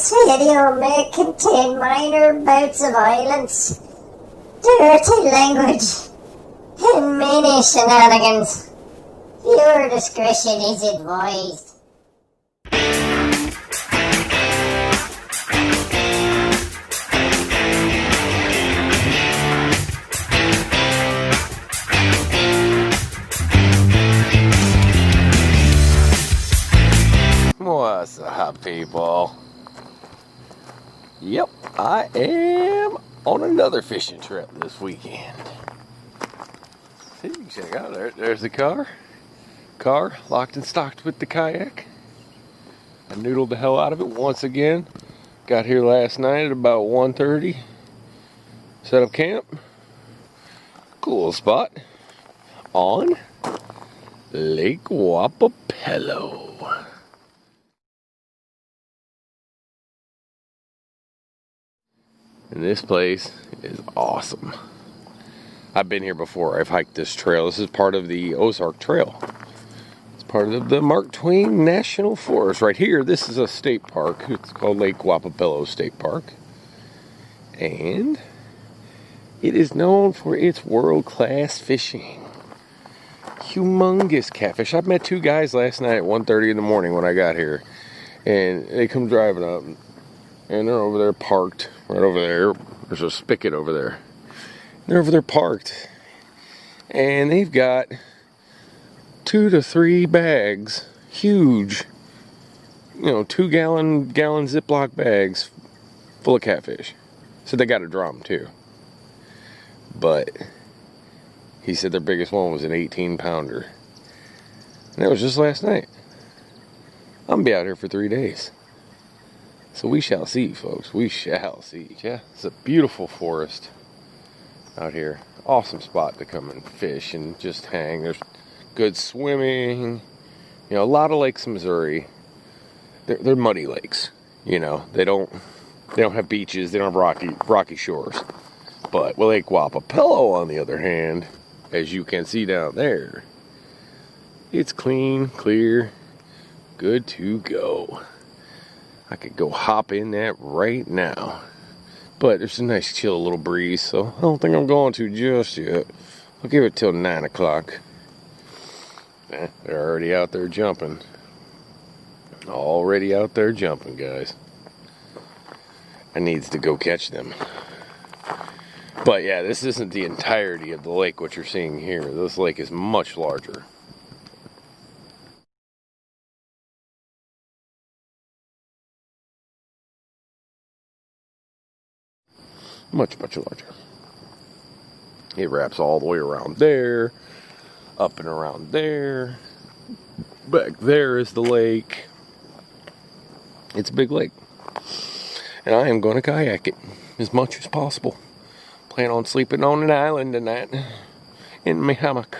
This video may contain minor bouts of violence, dirty language, and many shenanigans. Viewer discretion is advised. What's up, people? Yep, I am on another fishing trip this weekend. See, you can check out there's the car locked and stocked with the kayak. I noodled the hell out of it once again. Got here last night at about 1:30. Set up camp. Cool spot on Lake Wappapello. And this place is awesome. I've been here before. I've hiked this trail. This is part of the Ozark Trail. It's part of the Mark Twain National Forest. Right here, this is a state park. It's called Lake Wappapello State Park. And it is known for its world-class fishing. Humongous catfish. I met two guys last night at 1:30 in the morning when I got here. And they come driving up. And they're over there parked. Right over there. There's a spigot over there. They're over there parked. And they've got 2 to 3 bags. Huge. 2-gallon Ziploc bags full of catfish. So they got a drum too. But he said their biggest one was an 18-pounder. And that was just last night. I'm gonna be out here for 3 days. So we shall see, folks. We shall see. Yeah, it's a beautiful forest out here. Awesome spot to come and fish and just hang. There's good swimming. A lot of lakes in Missouri. They're muddy lakes. They don't have beaches. They don't have rocky shores. But with Lake Wappapello, on the other hand, as you can see down there, it's clean, clear, good to go. I could go hop in that right now. But there's a nice chill little breeze, so I don't think I'm going to just yet. I'll give it till 9 o'clock. They're already out there jumping. Already out there jumping, guys. I needs to go catch them. But yeah, this isn't the entirety of the lake, what you're seeing here. This lake is much larger. Much larger. It wraps all the way around there, up and around there. Back there is the lake. It's a big lake. And I am going to kayak it as much as possible. Plan on sleeping on an island tonight in my hammock.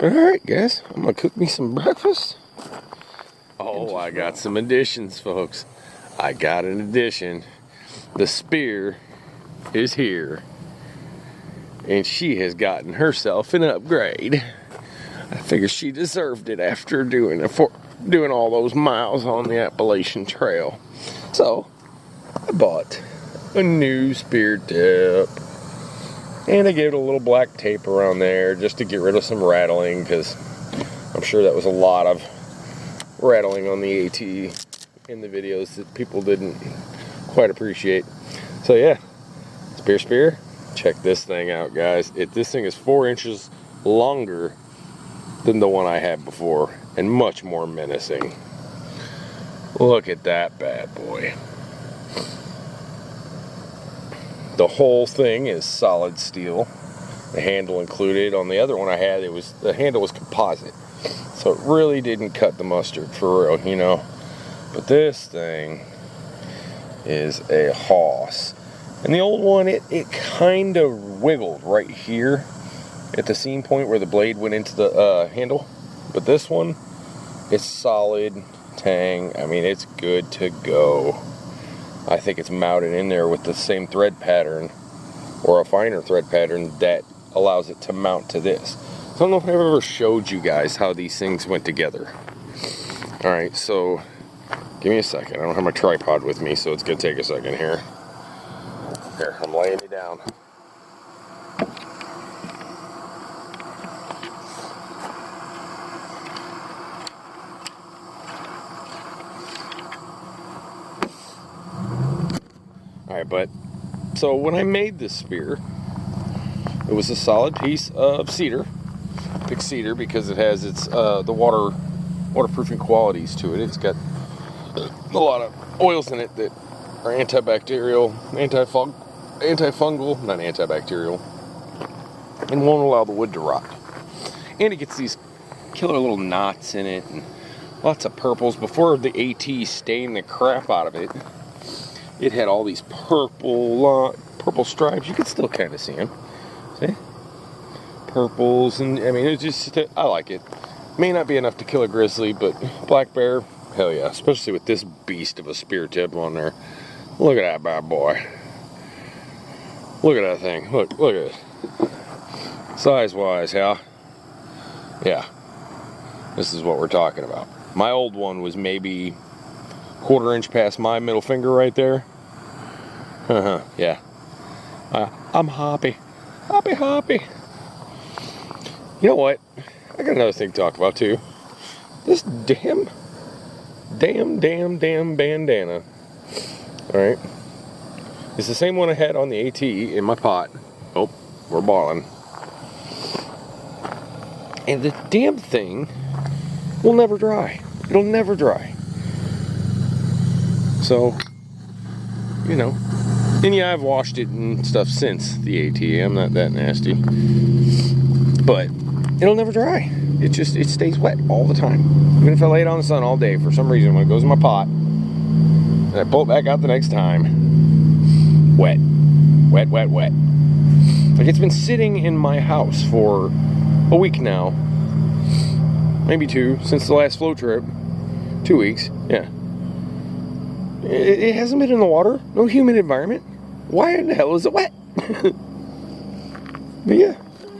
Alright, guys, I'm going to cook me some breakfast. Oh, I got some additions, folks. I got an addition. The spear is here. And she has gotten herself an upgrade. I figure she deserved it after doing all those miles on the Appalachian Trail. So, I bought a new spear tip. And I gave it a little black tape around there just to get rid of some rattling, because I'm sure that was a lot of rattling on the AT in the videos that people didn't quite appreciate. So yeah, spear. Check this thing out, guys. This thing is 4 inches longer than the one I had before, and much more menacing. Look at that bad boy. The whole thing is solid steel. The handle included. On the other one I had, the handle was composite, so it really didn't cut the mustard for real, But this thing is a hoss. And the old one, it kind of wiggled right here at the seam point where the blade went into the handle. But this one is solid tang. I mean, it's good to go. I think it's mounted in there with the same thread pattern, or a finer thread pattern that allows it to mount to this. I don't know if I've ever showed you guys how these things went together. Alright, so Give me a second. I don't have my tripod with me, so it's going to take a second here. Here, I'm laying you down. Alright, but so when I made this spear, it was a solid piece of cedar. Pick cedar because it has its the waterproofing qualities to it. It's got a lot of oils in it that are antibacterial, antifungal, not antibacterial, and won't allow the wood to rot. And it gets these killer little knots in it and lots of purples. Before the AT stained the crap out of it, it had all these purple stripes. You can still kind of see them. See? Purples, and I mean, it's just, I like it. May not be enough to kill a grizzly, but black bear, hell yeah. Especially with this beast of a spear tip on there. Look at that bad boy. Look at that thing. Look at it. Size-wise, yeah. Yeah. This is what we're talking about. My old one was maybe 1/4 inch past my middle finger right there. Yeah. I'm happy. Happy. You know what? I got another thing to talk about too. This damn bandana. Alright. It's the same one I had on the AT in my pot. Oh, we're balling. And the damn thing will never dry. It'll never dry. So, you know. And yeah, I've washed it and stuff since the AT. I'm not that nasty. But it'll never dry. It stays wet all the time. Even if I lay it on the sun all day, for some reason, when it goes in my pot, and I pull it back out the next time, wet. Like, it's been sitting in my house for a week now. Maybe 2, since the last flow trip. 2 weeks, yeah. It hasn't been in the water. No humid environment. Why in the hell is it wet? But yeah,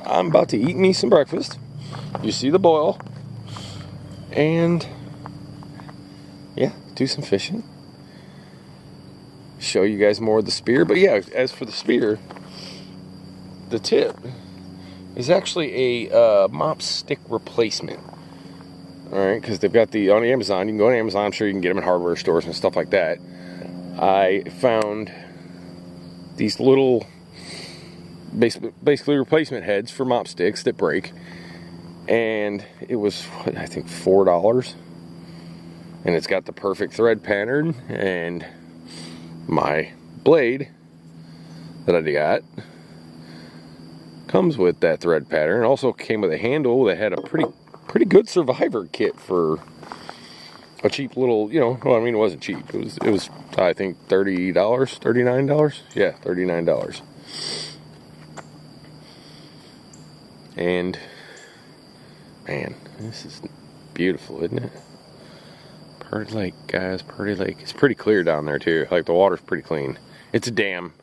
I'm about to eat me some breakfast. You see the boil. And yeah, do some fishing. Show you guys more of the spear. But yeah, as for the spear, the tip is actually a mop stick replacement. Alright, because they've got on Amazon. You can go on Amazon. I'm sure you can get them in hardware stores and stuff like that. I found these little, basically replacement heads for mop sticks that break. And it was, I think, $4. And it's got the perfect thread pattern. And my blade that I got comes with that thread pattern. It also came with a handle that had a pretty good survivor kit for a cheap little, well, I mean, it wasn't cheap. It was I think $30, $39. Yeah, $39. And man, this is beautiful, isn't it? Purdy Lake, guys, Purdy Lake. It's pretty clear down there too. Like, the water's pretty clean. It's a dam.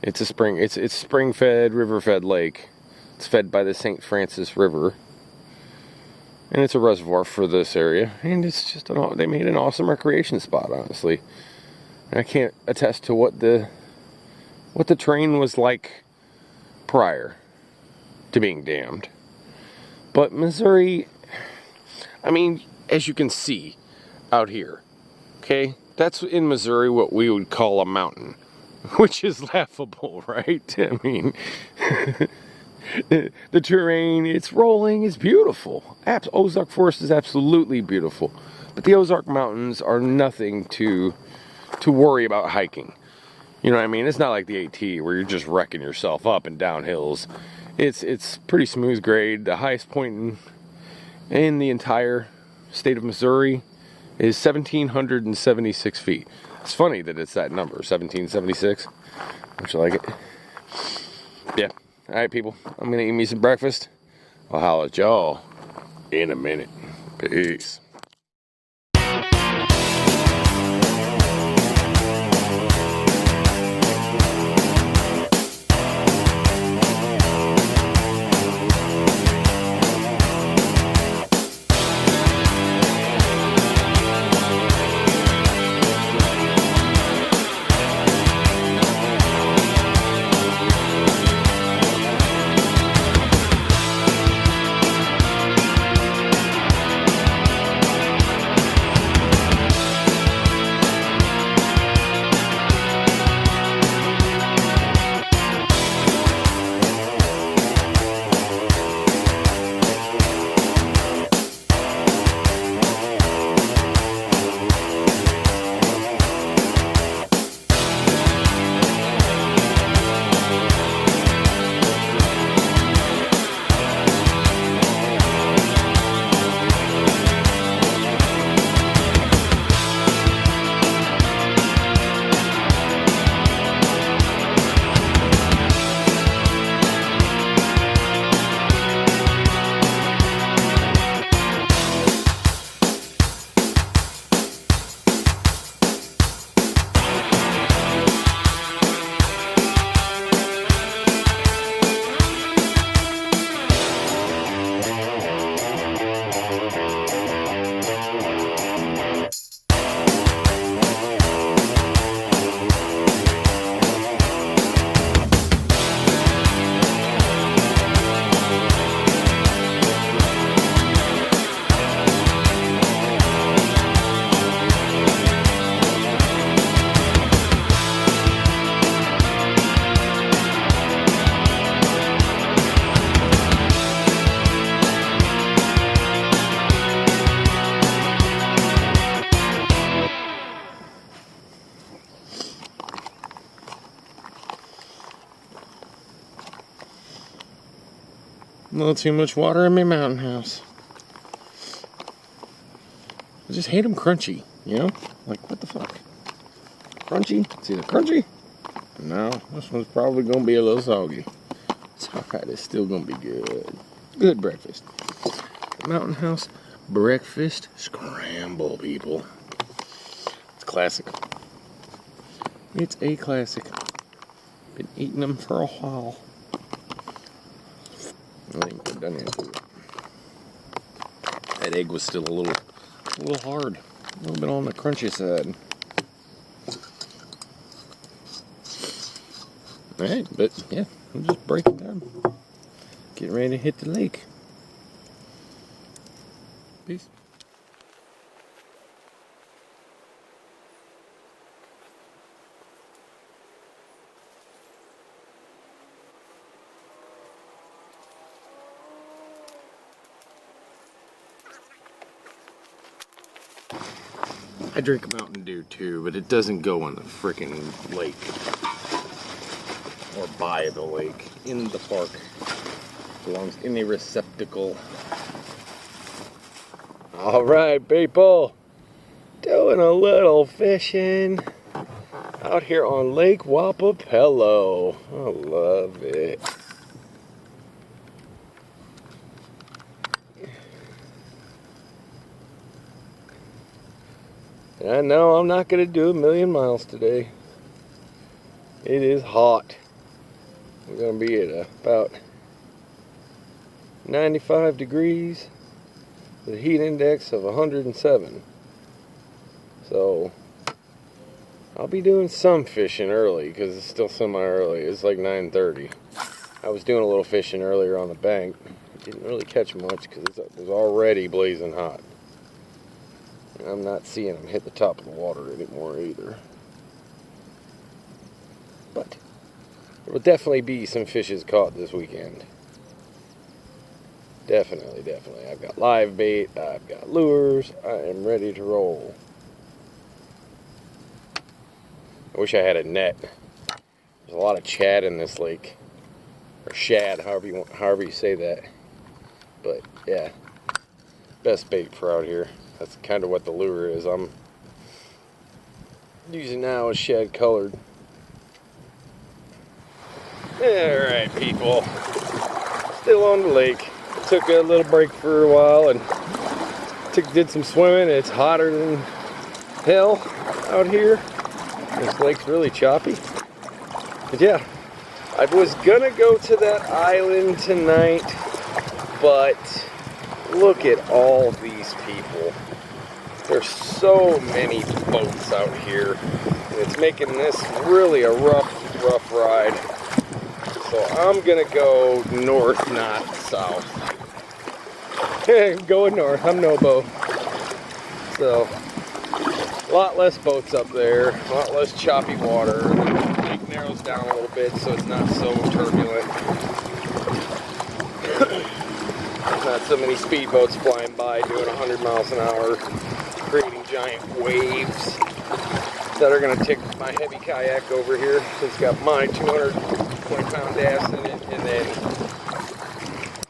It's a spring. It's spring-fed, river-fed lake. It's fed by the St. Francis River. And it's a reservoir for this area. And it's just they made an awesome recreation spot, honestly. And I can't attest to what the terrain was like prior to being dammed. But Missouri, I mean, as you can see out here, okay? That's in Missouri what we would call a mountain, which is laughable, right? I mean, the terrain, it's rolling, it's beautiful. Ozark Forest is absolutely beautiful. But the Ozark Mountains are nothing to worry about hiking. You know what I mean? It's not like the AT where you're just wrecking yourself up and down hills. It's pretty smooth grade. The highest point in the entire state of Missouri is 1,776 feet. It's funny that it's that number, 1776. Don't you like it? Yeah. All right, people. I'm going to eat me some breakfast. I'll holler at y'all in a minute. Peace. little too much water in my mountain house. I just hate them crunchy, you know? Like, what the fuck? Crunchy? It's either crunchy. No, this one's probably going to be a little soggy. It's alright, it's still going to be good. Good breakfast. Mountain house breakfast scramble, people. It's classic. It's a classic. Been eating them for a while. I think we're done here. That egg was still a little hard. A little bit on the crunchy side. Alright, but yeah, I'm just breaking down. Getting ready to hit the lake. Peace. I drink Mountain Dew too, but it doesn't go in the freaking lake. Or by the lake. In the park. Belongs in a receptacle. Alright, people. Doing a little fishing. Out here on Lake Wappapello. I love it. And I know I'm not going to do 1,000,000 miles today. It is hot. We're going to be at about 95 degrees with a heat index of 107. So I'll be doing some fishing early because it's still semi-early. It's like 9:30. I was doing a little fishing earlier on the bank. Didn't really catch much because it was already blazing hot. I'm not seeing them hit the top of the water anymore either. But there will definitely be some fishes caught this weekend. Definitely. I've got live bait, I've got lures, I am ready to roll. I wish I had a net. There's a lot of shad in this lake. Or shad, however you say that. But yeah, best bait for out here. That's kind of what the lure is. I'm using now is shad colored. Alright, people. Still on the lake. Took a little break for a while and did some swimming. It's hotter than hell out here. This lake's really choppy. But yeah, I was gonna go to that island tonight, but look at all these people. There's so many boats out here. It's making this really a rough ride. So I'm gonna go north, not south. Going north, I'm Nobo. So, a lot less boats up there, a lot less choppy water. The lake narrows down a little bit so it's not so turbulent. Not so many speedboats flying by doing 100 miles an hour, creating giant waves that are going to tick my heavy kayak over here. It's got my 220-pound ass in it, and then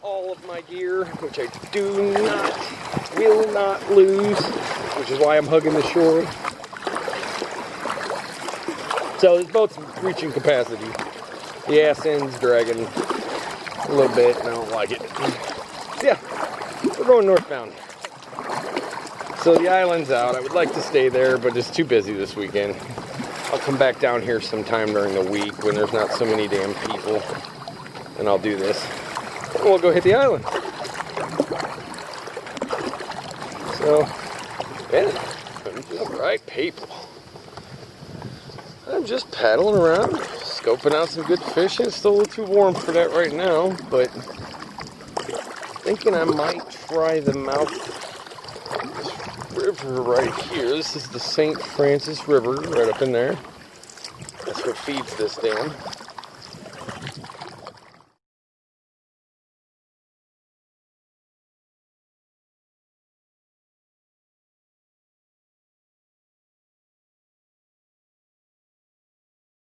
all of my gear, which I will not lose, which is why I'm hugging the shore. So this boat's reaching capacity. The ass end's dragging a little bit, and I don't like it. Yeah, we're going northbound. So the island's out. I would like to stay there, but it's too busy this weekend. I'll come back down here sometime during the week when there's not so many damn people, and I'll do this. And we'll go hit the island. So, yeah, alright, people. I'm just paddling around, scoping out some good fishing. It's still a little too warm for that right now, but thinking I might try the mouth of this river right here. This is the St. Francis River right up in there. That's what feeds this dam.